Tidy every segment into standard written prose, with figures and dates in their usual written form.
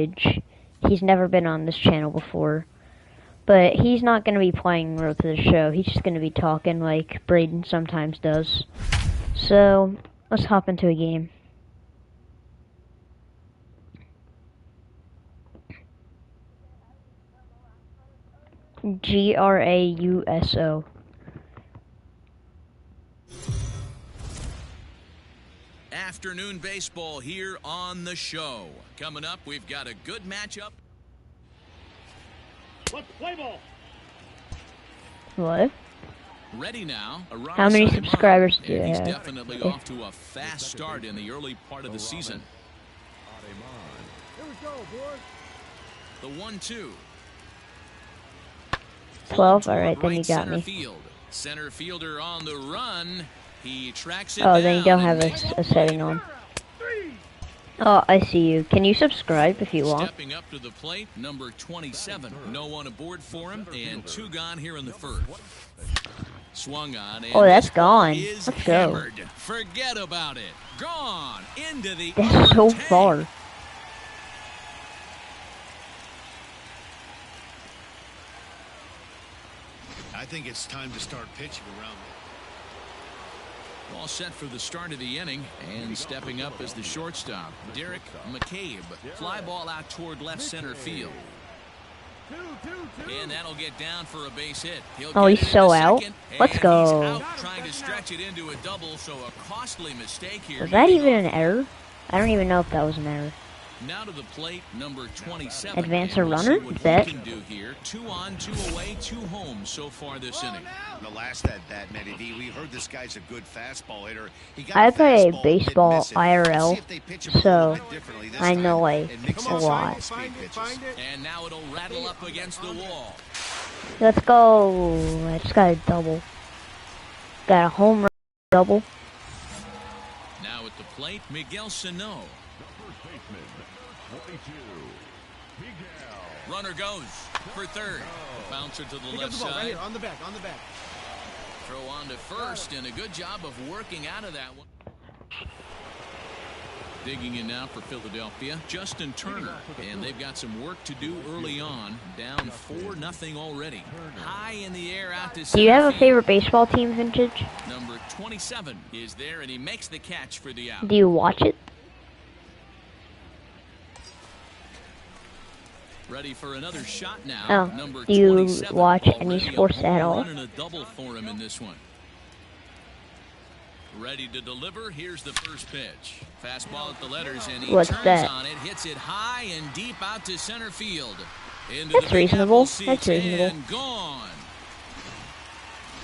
Vintage. He's never been on this channel before. But he's not going to be playing Road to the Show. He's just going to be talking like Braden sometimes does. So, let's hop into a game. Grauso. Afternoon baseball here on the show. Coming up, we've got a good matchup. Let's play ball. What? Ready now. How many subscribers do you have? He's definitely off to a fast start in the early part of the season. Here we go, boys. The 1-2. 12? Alright, then you got me. Field. Center fielder on the run. He tracks it Oh, then you don't have down. a setting on. Oh, I see you. Can you subscribe if you want? Stepping up to the plate, number 27. No one aboard for him, and 2 gone here in the first. Swung on. And Oh, that's gone. is Let's go. hammered. Forget about it. Gone into the That's so tank. far. I think it's time to start pitching around there. All set for the start of the inning, and stepping up as the shortstop, Derek McCabe. Fly ball out toward left center field. And that'll get down for a base hit. Oh, he's so out. Let's go. He's out trying to stretch it into a double, so a costly mistake here. Was that even an error? I don't even know if that was an error. Now to the plate, number 27. Advance a And we'll runner? see what Is he that? can do here. 2 on, 2 away, 2 home so far this inning. The last at that, Matty D, we heard this guy's a good fastball hitter. He got I a play fastball, baseball didn't miss it. IRL, See if they pitch him a so little bit differently this I time know like and mix a in some lot. speed pitches. And now it'll rattle up against the wall. Let's go. I just got a double. Got a home run double. Now at the plate, Miguel Sano. Runner goes for third. Bouncer to the Pick up left the ball right side. here, on the back, on the back. Throw on to first, and a good job of working out of that one. Digging in now for Philadelphia, Justin Turner. And they've got some work to do early on. Down 4-0 already. High in the air out to Do you have a center favorite baseball team, Vintage? field. Number 27 is there, and he makes the catch for the out. Do you watch it? Ready for another shot now. Oh, Number do you 27 watch any already a sports home at all? run and a double for him in this one. Ready to deliver. Here's the first pitch. Fastball at the letters, and he What's turns that? on it, hits it high and deep out to center field. Into That's the Big reasonable. Apple That's seats reasonable. and gone.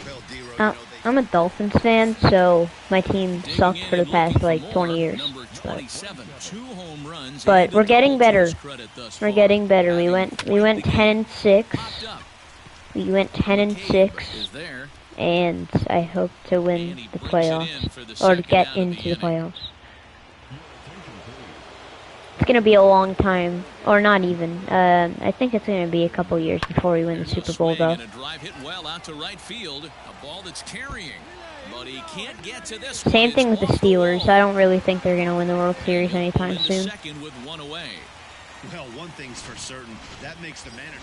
Well, D-Row, you know, I'm a Dolphins fan, so my team Digging sucked in for the and past looking like for 20 more. years. Number 27, 2 home runs. But and a we're getting double to better. his credit thus We're far. getting better. We Having went 10-6. popped up. We went McCabe 10-6, is there. and I hope to And win he the brings it in playoffs for the or to second get out of the into the inning. playoffs. It's gonna be a long time, or not even. I think it's gonna be a couple years before we win the There's a Super Bowl, swing though. and a drive hit well out to right field. A ball that's carrying, but he can't get to this. Same one. thing It's with the off the Steelers. wall. I don't really think they're gonna win the World Series He'll anytime pull into soon. second with 1 away. well, one thing's for certain, that makes the manager.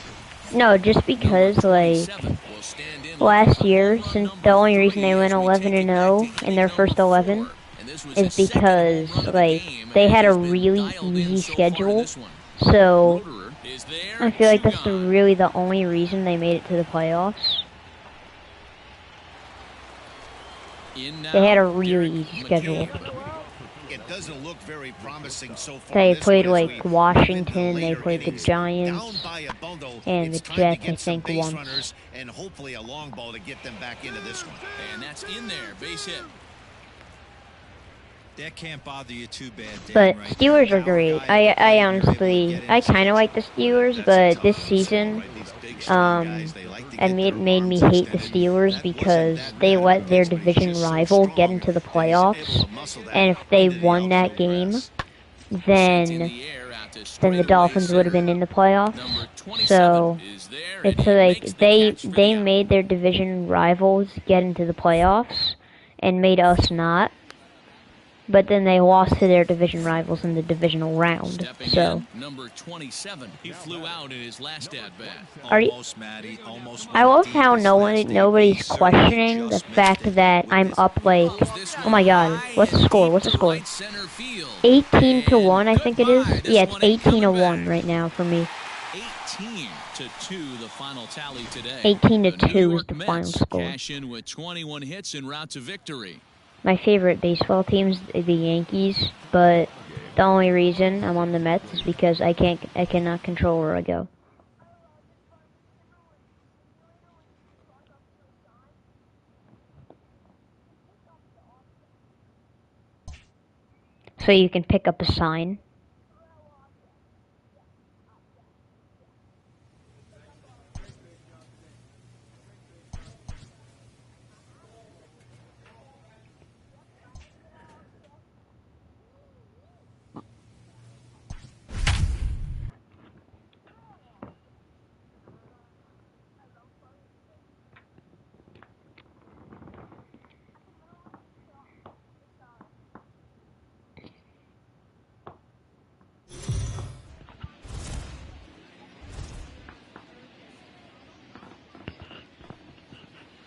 No, just because like 27 will stand in last with year, home run since number the only 3 reason they went as we 11 take and it back 0 to in inning their number first 11 4. And this was is his second because home run of the like game, they and had a he's been really dialed in easy so far in schedule. this one. So Roederer is there, I feel like 2 that's gone. really the only reason they made it to the playoffs. In now, They had a really Derek easy schedule. McCabe. It doesn't look very promising so far. They this played one as like we Washington, move into they later played the innings. Giants, Down by a bundle, and it's the time to Jets, I get some think, base once. runners and hopefully a long ball to get them back into this one. And that's in there, base hit. That can't bother you too bad, Dan, But right Steelers there. are great. Power guy, I you're able to honestly, get I inside. kind of like the Steelers, That's a but tough this one. season, Right, these big, strong guys, they like to get it their made me arms hate the extended. Steelers That because wasn't that they bad let against their Pittsburgh. He's division just so rival get strong into the that he's playoffs, able to muscle that and if they into the won that outfield game, grass. Sent in then the air out to then the straightaway Dolphins would have center. been in the playoffs. Number 27 So is there, it's and he like makes the they catch for they the out. made their division rivals get into the playoffs and made us not. but then they lost to their division rivals in the divisional round. Stepping So in, number 27. He flew out in his last at-bat. Are you- Almost, Matty. Almost. I love how Deepest last name. nobody's He certainly questioning the just fact missed it. that I'm up like, This oh my god, high what's the and score? deep What's the to score? right center field. 18 to 1, I And think it is. goodbye. This Yeah, it's one ain't 18 to coming 1 back. right now for me. 18 to 2, the final tally today. 18 to The New 2 is York the Mets final score. cash in with 21 hits en route to victory. My favorite baseball team's the Yankees, but the only reason I'm on the Mets is because I cannot control where I go. So you can pick up a sign.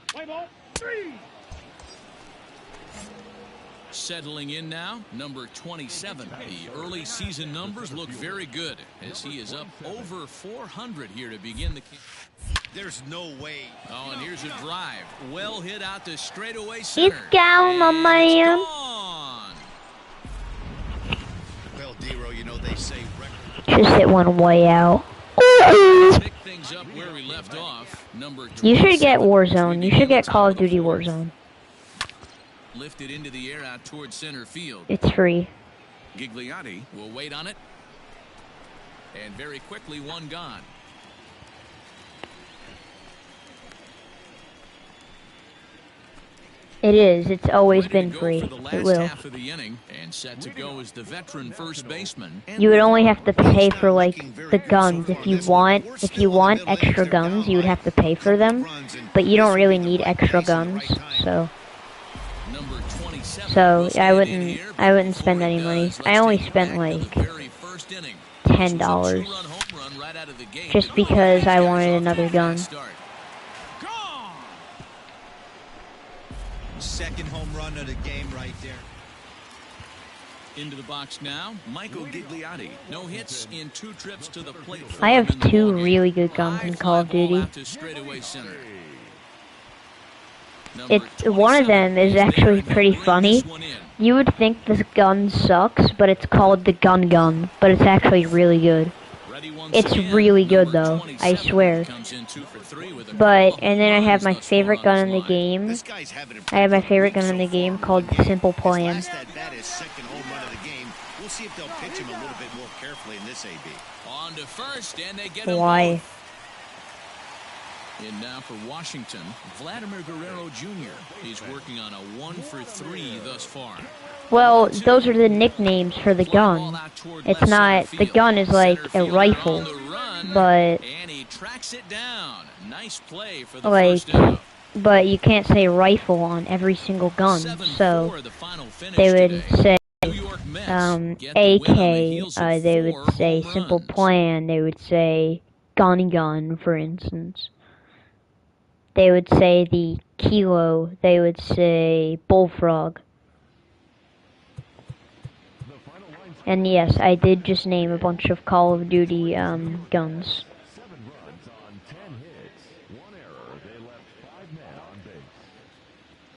Play ball. 3. Settling in now, number 27. The early season numbers look very good as he is up over 400 here to begin the game. There's no way. Oh, and here's a drive. Well hit out to straightaway It's center. gone, my And it's man. gone. Well, Dero, you know they say record. Just hit one way out. Pick things up where we left off. Number You should get 27. Warzone. You should get Call of Duty Warzone. Lifted into the air out towards center field. It's free. Gigliotti will wait on it. And very quickly, one gone. It is. It's always Ready to been go free. for the last It will. half of the inning, and set to go is the veteran first baseman. You would only have to pay for like the guns. If you want extra guns, you would have to pay for them. But you don't really need extra guns, so Number 27 So, will I stand wouldn't- in here I wouldn't before spend he any does. money. Let's I only take it spent, back to like, the very first inning. $10 This was a two-run home run right out of the gate. just because I wanted another gun. Start. Gone. Second home run of the game right there. Into the box now, Michael Gigliotti. No hits in 2 trips to the plate. for I have him in the 2 ballgame. really good guns in High Call of fly ball Duty. out to straightaway center. Number One of them is 27 actually there to pretty bring funny. this one in. You would think this gun sucks, but it's called the gun, but it's actually really good. Ready once It's again, really good, number though. 27 I swear. comes in 2 for 3 with a But, couple and then I home have my runs thus favorite far on gun in this the line. game. This guy's having I have my favorite week gun in the so game far. called the Simple His Plan. last at-bat is second home run of the game. We'll see if they'll pitch him a little bit more carefully in this AB. On to first, and they get him Why? both. And now for Washington, Vladimir Guerrero Jr. He's working on a 1 for 3 thus far. Well, those are the nicknames for the Fly ball gun. out toward It's left not, center the field. gun is like Center a fielder rifle, on the run, but, and he tracks it down. Nice play for the like, first out. but you can't say rifle on every single gun, 7-4 so the final finish they would today. say, New York Mets get the win on the AK, heels of they 4 would say home Simple runs. Plan, they would say gun, for instance. They would say the Kilo, they would say Bullfrog. And yes, I did just name a bunch of Call of Duty guns.